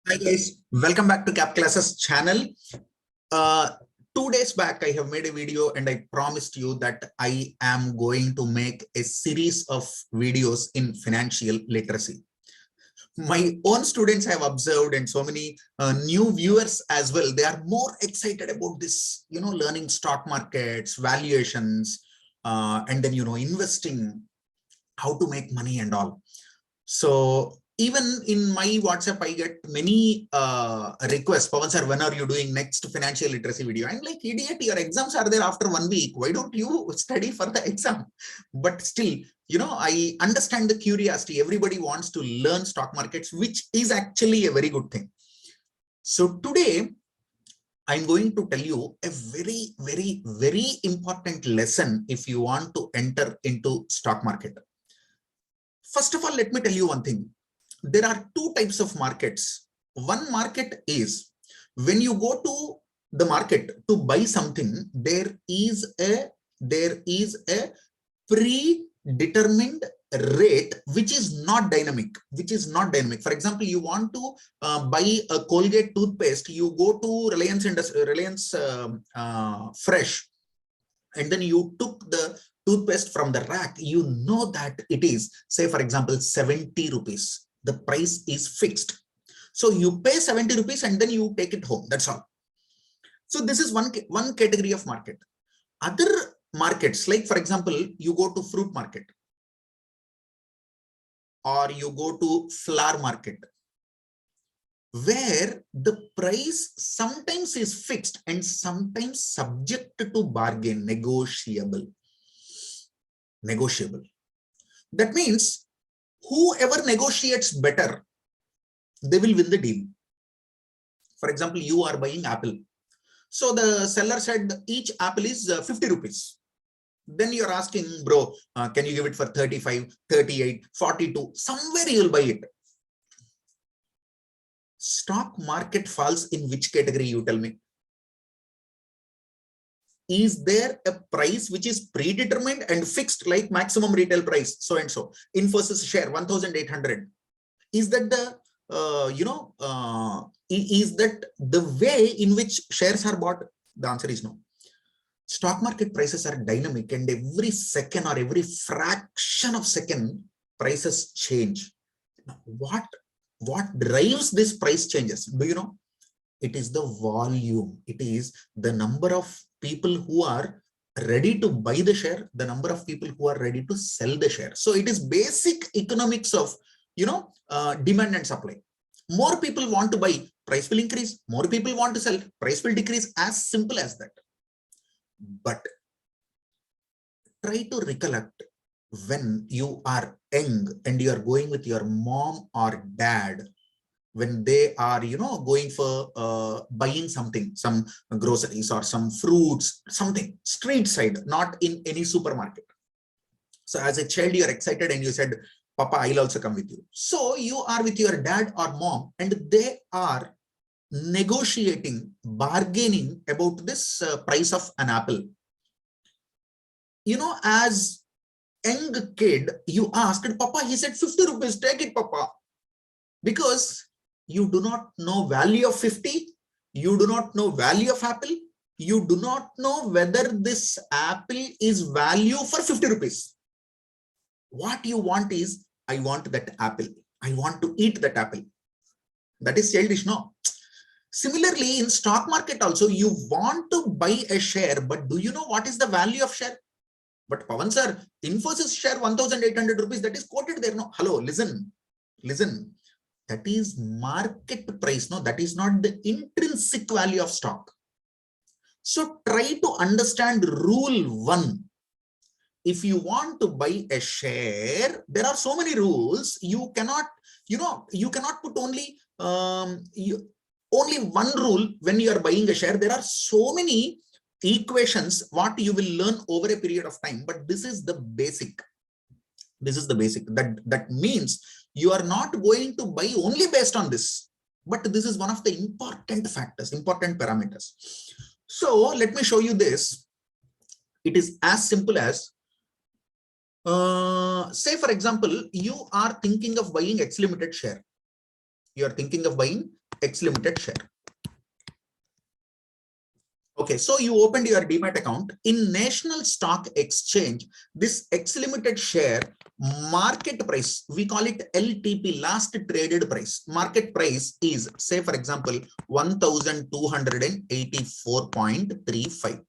Hi guys, welcome back to Cap Classes channel. 2 days back, I have made a video and I promised you that I am going to make a series of videos in financial literacy. My own students have observed and so many new viewers as well. They are more excited about this, learning stock markets, valuations, and then, investing, how to make money and all. So even in my WhatsApp, I get many requests. Pavan sir, when are you doing next financial literacy video? I'm like, idiot, your exams are there after 1 week. Why don't you study for the exam? But still, I understand the curiosity. Everybody wants to learn stock markets, which is actually a very good thing. So today, I'm going to tell you a very, very, very important lesson if you want to enter into stock market. First of all, let me tell you one thing. There are two types of markets. One market is when you go to the market to buy something, there is a predetermined rate which is not dynamic. For example, you want to buy a Colgate toothpaste, you go to Reliance Fresh, and then you took the toothpaste from the rack. You know that it is, say for example, 70 rupees. The price is fixed. So you pay 70 rupees and then you take it home. That's all. So this is one category of market. Other markets, like for example, you go to fruit market or you go to flower market, where the price sometimes is fixed and sometimes subject to bargain, negotiable. That means whoever negotiates better, they will win the deal. For example, you are buying apple. So the seller said each apple is 50 rupees. Then you're asking, bro, can you give it for 35, 38, 42? Somewhere you'll buy it. Stock market falls in which category, you tell me? Is there a price which is predetermined and fixed, like maximum retail price so and so? Infosys share 1,800. Is that the is that the way in which shares are bought? The answer is no. Stock market prices are dynamic, and every second or every fraction of second prices change. Now, what drives this price changes? Do you know? It is the volume. It is the number of people who are ready to buy the share, the number of people who are ready to sell the share. So it is basic economics of, demand and supply. More people want to buy, price will increase. More people want to sell, price will decrease. As simple as that. But try to recollect when you are young and you are going with your mom or dad, when they are, going for buying something, some groceries or some fruits, something street side, not in any supermarket. So as a child, you're excited and you said, Papa, I'll also come with you. So you are with your dad or mom and they are negotiating, bargaining about this price of an apple. As young kid, you asked, Papa, he said 50 rupees, take it, Papa. Because you do not know value of 50, you do not know value of apple, you do not know whether this apple is value for 50 rupees. What you want is, I want that apple. I want to eat that apple. That is childish, no? Similarly, in stock market also, you want to buy a share, but do you know what is the value of share? But Pavan sir, Infosys share 1,800 rupees, that is quoted there. No, hello, listen. That is market price. No, that is not the intrinsic value of stock. So try to understand rule 1. If you want to buy a share, there are so many rules. You cannot, you cannot put only only one rule when you are buying a share. There are so many equations what you will learn over a period of time, but this is the basic. That means you are not going to buy only based on this, but this is one of the important factors, important parameters. So let me show you this. It is as simple as, say for example, you are thinking of buying X Limited share. You are thinking of buying X Limited share. Okay, so you opened your demat account in National Stock Exchange. This X Limited share market price, we call it LTP, last traded price. Market price is, say for example, 1,284.35.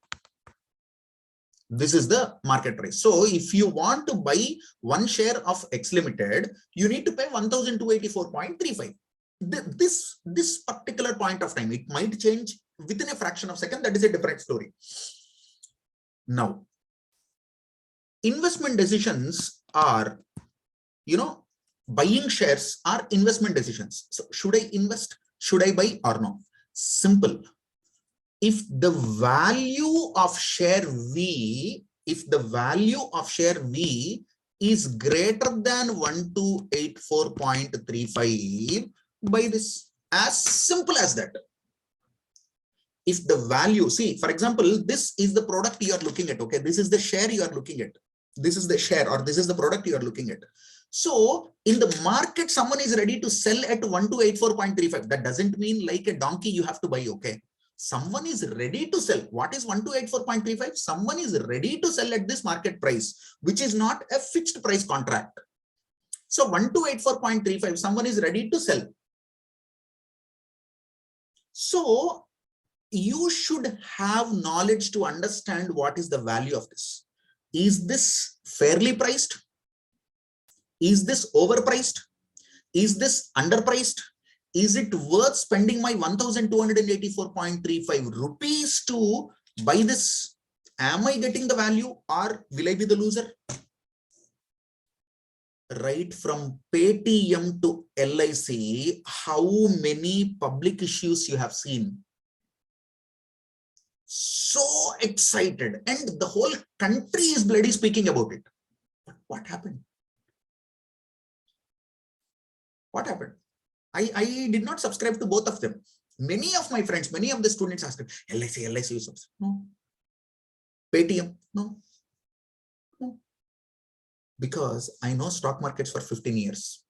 This is the market price. So if you want to buy one share of X Limited, you need to pay 1,284.35. This particular point of time, it might change within a fraction of a second. That is a different story. Now, investment decisions are, buying shares are investment decisions. So should I invest? Should I buy or no? Simple. If the value of share V, is greater than 1,284.35, buy this. As simple as that. If the value, see, for example, this is the product you are looking at. Okay, this is the share you are looking at. This is the share, or this is the product you are looking at. So in the market, someone is ready to sell at 1,284.35. That doesn't mean like a donkey you have to buy. Okay, someone is ready to sell. What is 1,284.35? Someone is ready to sell at this market price, which is not a fixed price contract. So 1,284.35, someone is ready to sell. So you should have knowledge to understand what is the value of this. Is this fairly priced? Is this overpriced? Is this underpriced? Is it worth spending my 1,284.35 rupees to buy this? Am I getting the value, or will I be the loser? Right from Paytm to LIC, how many public issues you have seen? So excited, and the whole country is bloody speaking about it. But what happened? What happened? I did not subscribe to both of them. Many of my friends, many of the students asked, LIC, you subscribe? No. Paytm? No. No. Because I know stock markets for 15 years.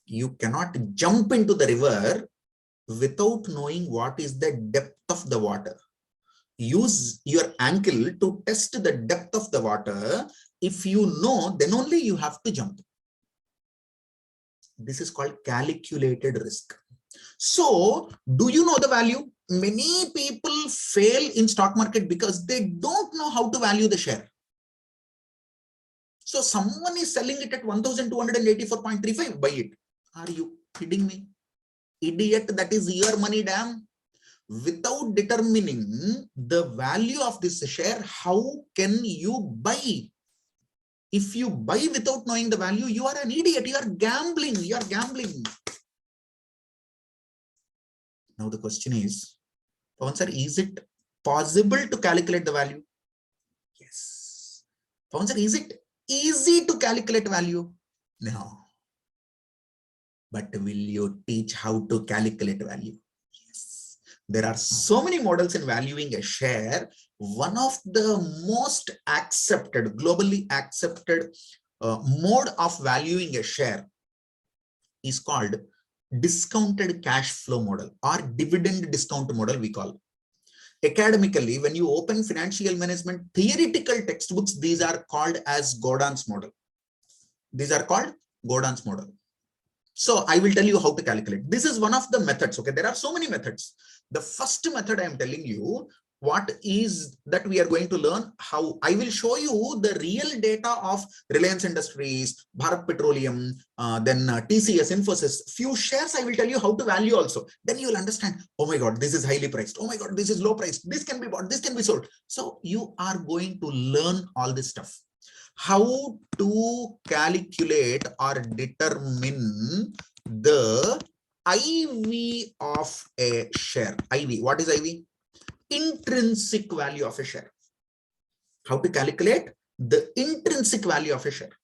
You cannot jump into the river without knowing what is the depth of the water. Use your ankle to test the depth of the water. If you know, then only you have to jump. This is called calculated risk. So, do you know the value? Many people fail in stock market because they don't know how to value the share. So, someone is selling it at 1,284.35, buy it. Are you kidding me? Idiot, that is your money, damn. Without determining the value of this share, how can you buy? If you buy without knowing the value, you are an idiot. You are gambling. You are gambling. Now the question is, Pavan sir, is it possible to calculate the value? Yes. Pavan sir, is it easy to calculate value? No. But will you teach how to calculate value? Yes. There are so many models in valuing a share. One of the most accepted, globally accepted mode of valuing a share is called discounted cash flow model, or dividend discount model we call. Academically, when you open financial management theoretical textbooks, these are called as Gordon's model. These are called Gordon's model. So I will tell you how to calculate. This is one of the methods. Okay, there are so many methods. The first method I am telling you, what is that we are going to learn how. I will show you the real data of Reliance Industries, Bharat Petroleum, then TCS, Infosys. Few shares I will tell you how to value also. Then you will understand, oh my God, this is highly priced. Oh my God, this is low priced. This can be bought, this can be sold. So you are going to learn all this stuff. How to calculate or determine the IV of a share. IV, what is IV? Intrinsic value of a share. How to calculate the intrinsic value of a share.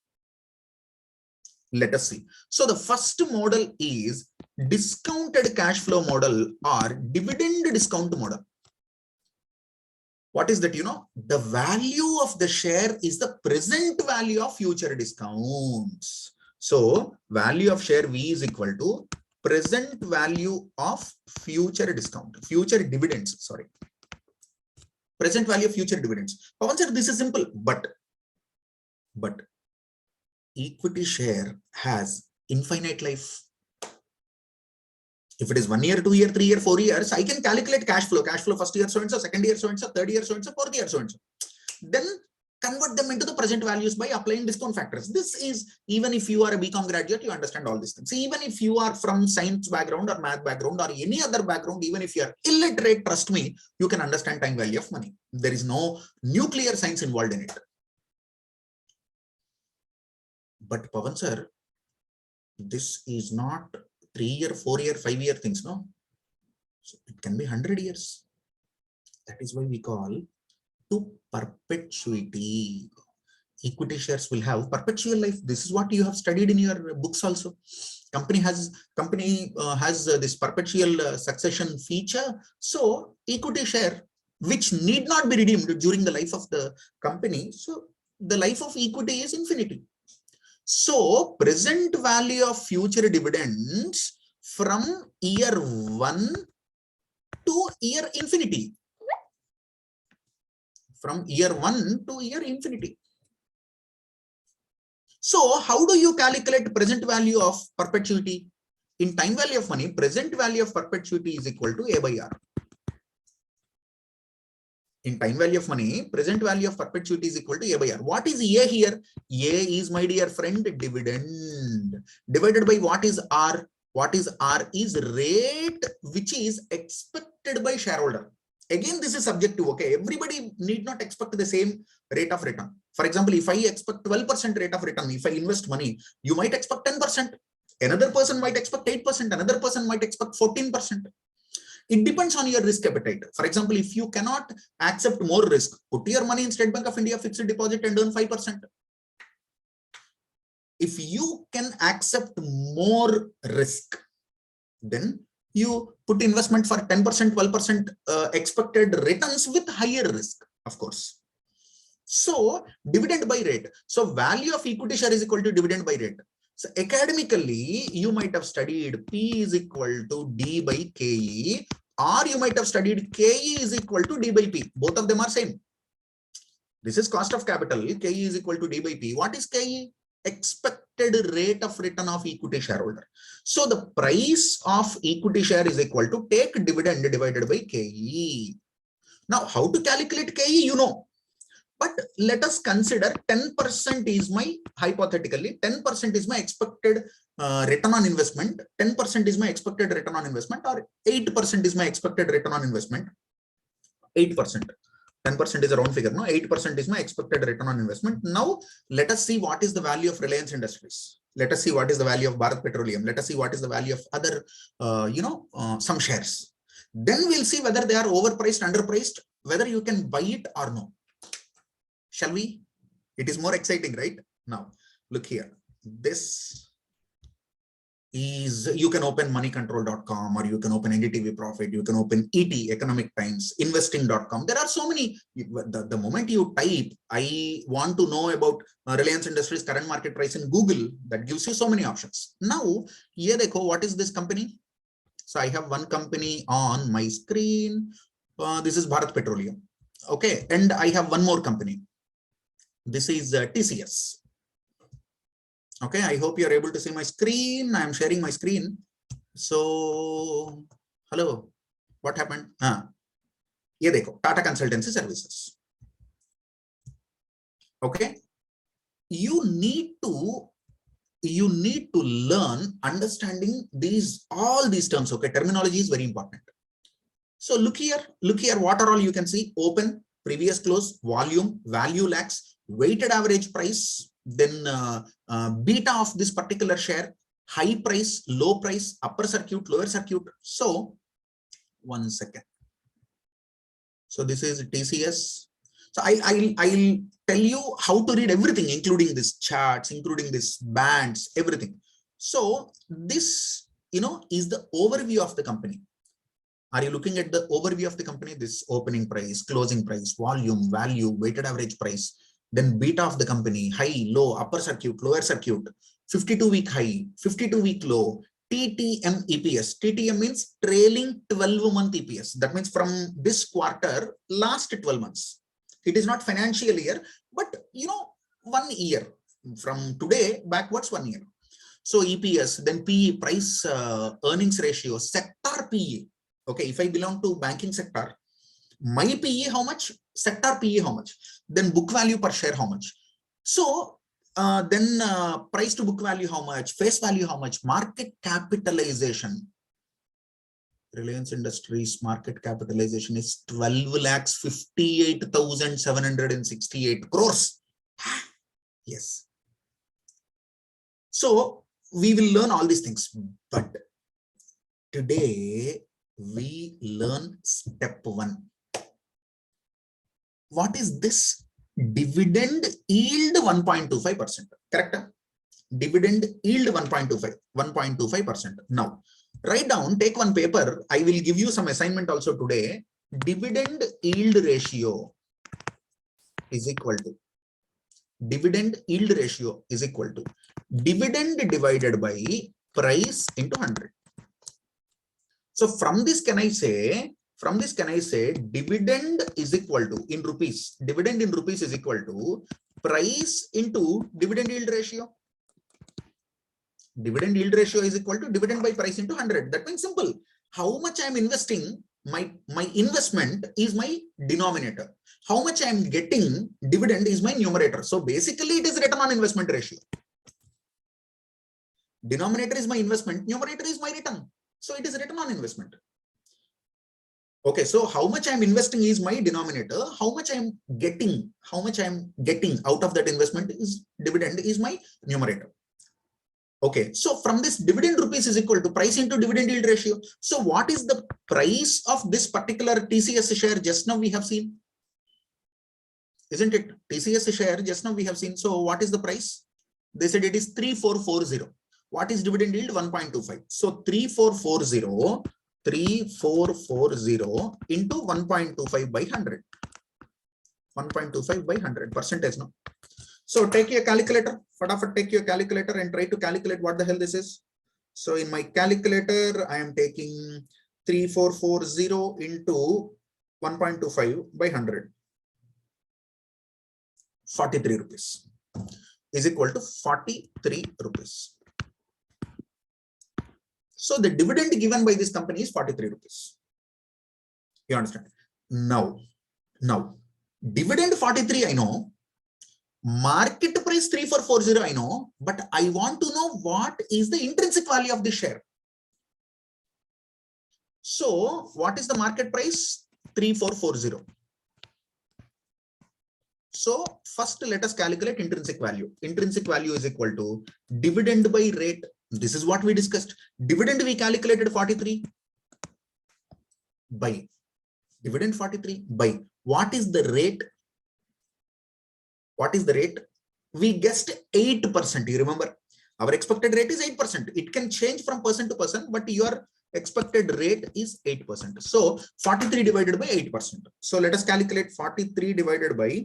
Let us see. So the first model is discounted cash flow model or dividend discount model. What is that? The value of the share is the present value of future discounts. So value of share V is equal to present value of future dividends, sorry. Present value of future dividends. Pavan sir, this is simple, but equity share has infinite life. If it is 1 year, 2 year, 3 year, 4 years, I can calculate cash flow. Cash flow first year so and so, second year so and so, third year so and so, fourth year so and so. Then convert them into the present values by applying discount factors. This is, even if you are a BCom graduate, you understand all these things. Even if you are from science background or math background or any other background, even if you are illiterate, trust me, you can understand time value of money. There is no nuclear science involved in it. But Pavan sir, this is not 3 year, 4 year, 5 year things, no? So it can be 100 years. That is why we call to perpetuity. Equity shares will have perpetual life. This is what you have studied in your books also. Company has this perpetual succession feature. So equity share, which need not be redeemed during the life of the company. So the life of equity is infinity. So present value of future dividends from year 1 to year infinity. From year 1 to year infinity. So how do you calculate present value of perpetuity? In time value of money, present value of perpetuity is equal to A by R. In time value of money, present value of perpetuity is equal to A by R. What is A here? A is, my dear friend, dividend. Divided by what is R? What is R? Is rate which is expected by shareholder. Again, this is subjective, okay? Everybody need not expect the same rate of return. For example, if I expect 12% rate of return, if I invest money, you might expect 10%. Another person might expect 8%. Another person might expect 14%. It depends on your risk appetite. For example, if you cannot accept more risk, put your money in State Bank of India fixed deposit and earn 5%. If you can accept more risk, then you put investment for 10%, 12% expected returns with higher risk, of course. So dividend by rate. So value of equity share is equal to dividend by rate. So academically, you might have studied P is equal to D by KE, or you might have studied KE is equal to D by P. Both of them are same. This is cost of capital. KE is equal to D by P. What is KE? Expected rate of return of equity shareholder. So the price of equity share is equal to take dividend divided by KE. Now, how to calculate KE, you know. But let us consider 10% is my, hypothetically, 10% is my expected return on investment, 10% is my expected return on investment, or 8% is my expected return on investment. 8%. 10% is a round figure, no? 8% is my expected return on investment. Now, let us see what is the value of Reliance Industries. Let us see what is the value of Bharat Petroleum. Let us see what is the value of other, some shares. Then we'll see whether they are overpriced, underpriced, whether you can buy it or no. Shall we? It is more exciting, right? Now, look here. This is, you can open moneycontrol.com, or you can open NDTV Profit, you can open ET, Economic Times, investing.com. There are so many. The moment you type, I want to know about Reliance Industries current market price in Google, that gives you so many options. Now, here they go. What is this company? So I have one company on my screen. This is Bharat Petroleum. Okay. And I have one more company. This is TCS. Okay, I hope you are able to see my screen. I am sharing my screen. So, hello, what happened? Ye dekho, Tata Consultancy Services. Okay, you need to learn understanding all these terms. Okay, terminology is very important. So look here, what are all you can see? Open, previous close, volume, value lakhs, weighted average price, then beta of this particular share, high price, low price, upper circuit, lower circuit. So 1 second. So this is TCS. So I'll tell you how to read everything, including this charts, including this bands, everything. So this, is the overview of the company. Are you looking at the overview of the company? This opening price, closing price, volume, value, weighted average price, then beta of the company, high, low, upper circuit, lower circuit, 52-week high, 52-week low, TTM EPS. TTM means trailing 12-month EPS. That means from this quarter, last 12 months. It is not financial year, but 1 year. From today backwards 1 year. So EPS, then PE, price earnings ratio, sector PE. Okay, if I belong to banking sector, my PE how much? Sector PE how much? Then book value per share how much? So then price to book value how much? Face value how much? Market capitalization. Reliance Industries market capitalization is 12,58,768 crores. Yes. So we will learn all these things, but today we learn step 1. What is this? Dividend yield 1.25%. Correct? Dividend yield 1.25%. Now, write down, take one paper. I will give you some assignment also today. Dividend yield ratio is equal to dividend yield ratio is equal to dividend divided by price into 100. So from this can I say dividend is equal to, in rupees, dividend in rupees is equal to price into dividend yield ratio. Dividend yield ratio is equal to dividend by price into 100. That means simple. How much I am investing, my investment is my denominator. How much I am getting dividend is my numerator. So basically it is return on investment ratio. Denominator is my investment, numerator is my return. So it is return on investment. Okay, so how much I am investing is my denominator. How much I am getting out of that investment is dividend is my numerator. Okay, so from this dividend rupees is equal to price into dividend yield ratio. So what is the price of this particular TCS share? Just now we have seen. Isn't it? TCS share just now we have seen. So what is the price? They said it is 3440. What is dividend yield? 1.25. So 3440 into 1.25 by 100. 1.25 by 100 percentage. No. So take your calculator. Take your calculator and try to calculate what the hell this is. So in my calculator, I am taking 3440 into 1.25 by 100. 43 rupees is equal to 43 rupees. So the dividend given by this company is 43 rupees. You understand? Now, dividend 43 I know, market price 3440 I know, but I want to know what is the intrinsic value of the share. So what is the market price? 3440. So first let us calculate intrinsic value. Intrinsic value is equal to dividend by rate. This is what we discussed. Dividend we calculated 43 by dividend 43 by what is the rate? What is the rate? We guessed 8%. You remember our expected rate is 8%. It can change from person to person, but your expected rate is 8%. So 43 divided by 8%. So let us calculate 43 divided by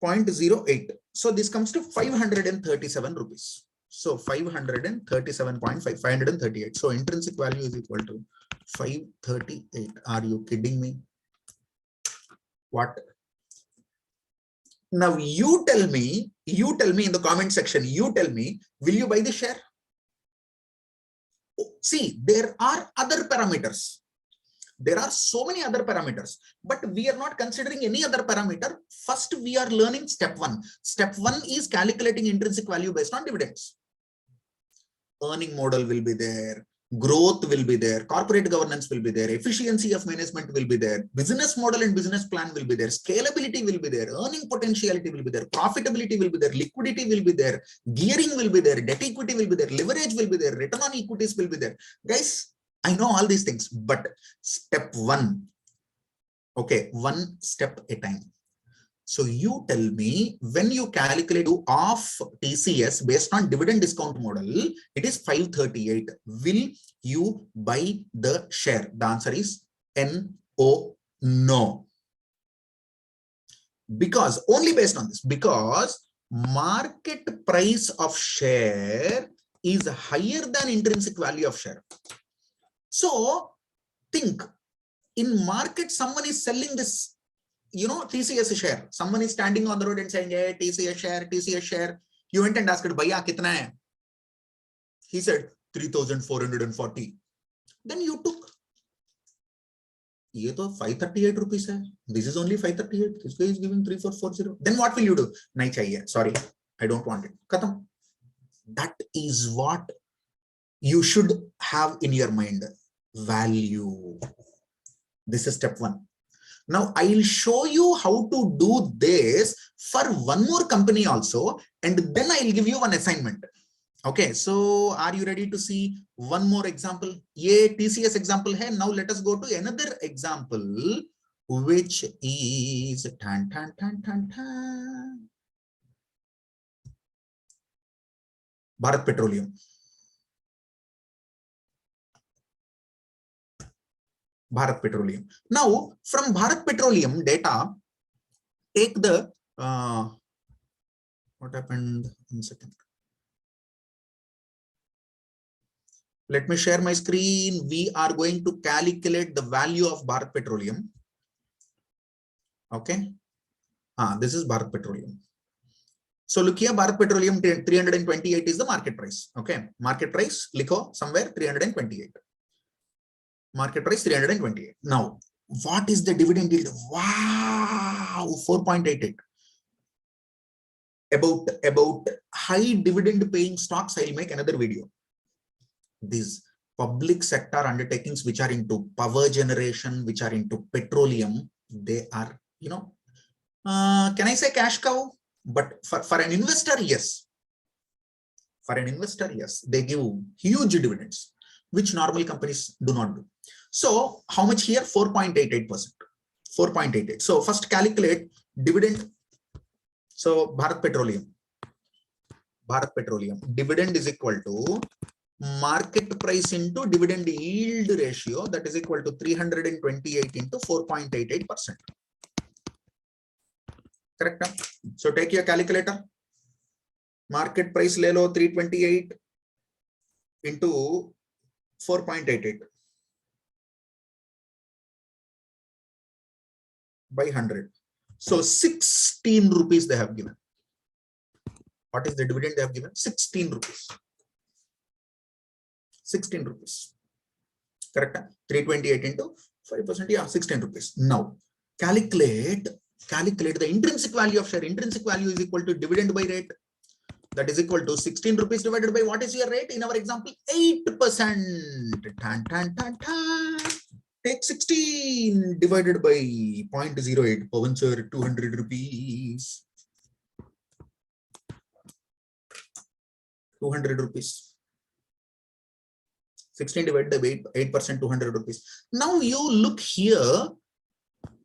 0.08. So this comes to 537 rupees. So 537.5, 538. So intrinsic value is equal to 538. Are you kidding me? What? Now you tell me in the comment section, will you buy the share? See, there are other parameters. There are so many other parameters, but we are not considering any other parameter. First, we are learning step 1. Step 1 is calculating intrinsic value based on dividends. Earning model will be there. Growth will be there, corporate governance will be there, efficiency of management will be there, business model and business plan will be there, scalability will be there, earning potentiality will be there, profitability will be there, liquidity will be there, gearing will be there, debt equity will be there, leverage will be there, return on equities will be there. Guys, I know all these things, but step 1, okay, one step at a time. So you tell me, when you calculate of TCS based on dividend discount model, it is 538. Will you buy the share? The answer is no. Because only based on this, because market price of share is higher than intrinsic value of share. So think, in market, someone is selling this, TCS share. Someone is standing on the road and saying, hey, TCS share, TCS share. You went and asked, Bhaiya, kitna hai? He said, 3,440. Then you took. Ye to 538 rupees hai. This is only 538. This guy is giving 3,440. Then what will you do? Nahi chahiye. Sorry, I don't want it. Khatam. That is what you should have in your mind. Value. This is step one. Now I'll show you how to do this for one more company also, and then I'll give you one assignment. Okay, so are you ready to see one more example? Ye TCS example hai. Now let us go to another example, which is Bharat Petroleum. Bharat Petroleum. Now, from Bharat Petroleum data, take the what happened? 1 second. Let me share my screen. We are going to calculate the value of Bharat Petroleum. Okay. This is Bharat Petroleum. So look here, Bharat Petroleum 328 is the market price. Okay. Market price, likho somewhere 328. Market price 328. Now, what is the dividend yield? Wow, 4.88. About high dividend paying stocks, I'll make another video. These public sector undertakings which are into power generation, which are into petroleum, they are, can I say cash cow? But for an investor, yes. For an investor, yes. They give huge dividends, which normal companies do not do. So how much here? 4.88%. 4.88. So first calculate dividend. So Bharat Petroleum dividend is equal to market price into dividend yield ratio, that is equal to 328 into 4.88%. Correct? So take your calculator. Market price le lo 328 into 4.88 by 100. So 16 rupees they have given. What is the dividend they have given? 16 rupees. 16 rupees. Correct? 328 into 5%. Yeah, 16 rupees. Now calculate the intrinsic value of share. Intrinsic value is equal to dividend by rate. That is equal to 16 rupees divided by what is your rate? In our example, 8%. Take 16 divided by 0.08. Pavan sir, 200 rupees. 200 rupees. 16 divided by 8%, 200 rupees. Now you look here,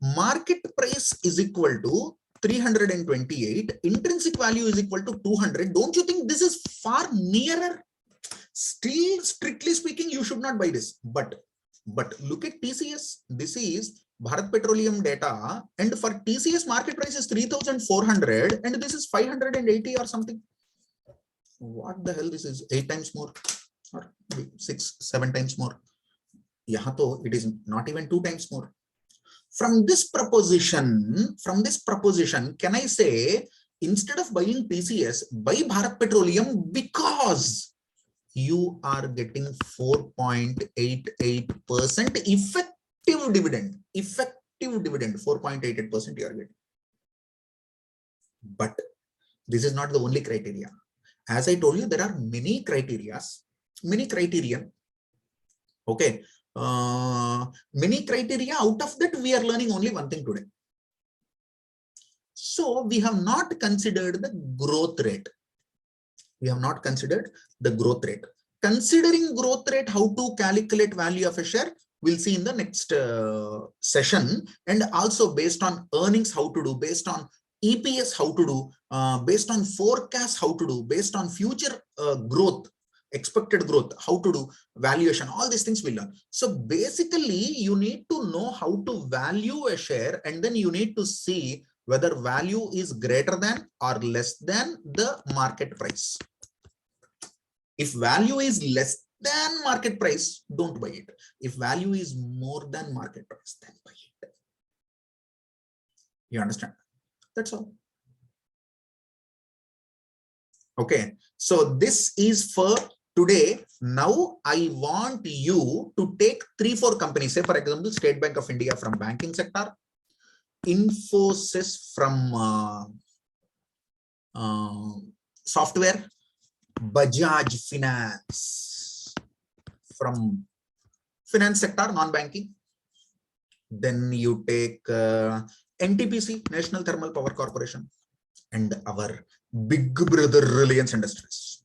market price is equal to 328, intrinsic value is equal to 200. Don't you think this is far nearer? Still, strictly speaking, you should not buy this. But look at TCS. This is Bharat Petroleum data, and for TCS market price is 3,400, and this is 580 or something. What the hell? This is 8 times more, or 6, 7 times more. Yahan to it is not even 2 times more. From this proposition, can I say, instead of buying TCS, buy Bharat Petroleum, because you are getting 4.88% effective dividend. Effective dividend, 4.88% you are getting. But this is not the only criteria. As I told you, there are many criteria. Okay. Many criteria. Out of that, we are learning only one thing today. So we have not considered the growth rate. Considering growth rate, how to calculate value of a share, we'll see in the next session. And also based on earnings, how to do, based on EPS, how to do, based on forecast, how to do, based on future growth, expected growth, how to do valuation, all these things we'll learn. So basically you need to know how to value a share, and then you need to see whether value is greater than or less than the market price. If value is less than market price, don't buy it. If value is more than market price, then buy it. You understand? That's all. Okay, so this is for today. Now I want you to take 3-4 companies. Say for example, State Bank of India from banking sector, Infosys from software, Bajaj Finance from finance sector, non-banking. Then you take NTPC, National Thermal Power Corporation, and our big brother Reliance Industries.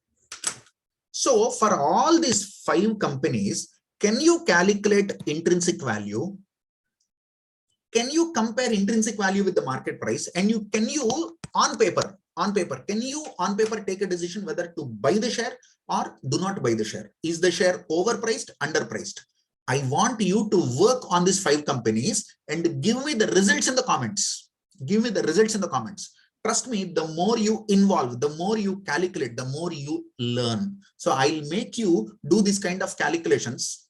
So for all these 5 companies, can you calculate intrinsic value? Can you compare intrinsic value with the market price? And can you on paper take a decision whether to buy the share or do not buy the share? Is the share overpriced, underpriced? I want you to work on these 5 companies and give me the results in the comments. Give me the results in the comments. Trust me, the more you involve, the more you calculate, the more you learn. So I'll make you do this kind of calculations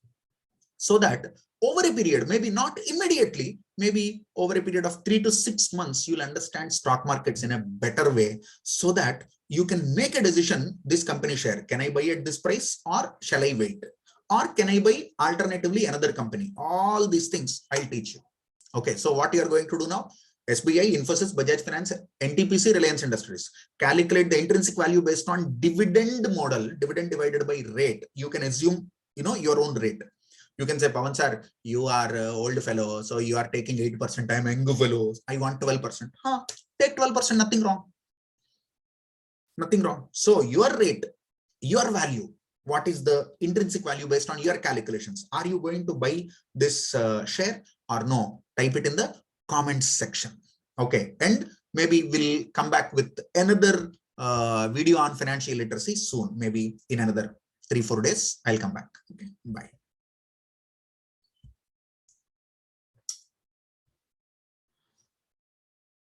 so that over a period, maybe not immediately, maybe over a period of 3 to 6 months, you'll understand stock markets in a better way so that you can make a decision, this company share, can I buy at this price or shall I wait? Or can I buy alternatively another company? All these things I'll teach you. Okay, so what you are going to do now? SBI, Infosys, Bajaj Finance, NTPC, Reliance Industries. Calculate the intrinsic value based on dividend model, dividend divided by rate. You can assume, your own rate. You can say, Pavan sir, you are an old fellow, so you are taking 8%. I'm a young fellow. I want 12%. Take 12%, nothing wrong. Nothing wrong. So your rate, your value, what is the intrinsic value based on your calculations? Are you going to buy this share or no? Type it in the comments section. Okay, and maybe we'll come back with another video on financial literacy soon. Maybe in another 3-4 days, I'll come back. Okay, bye.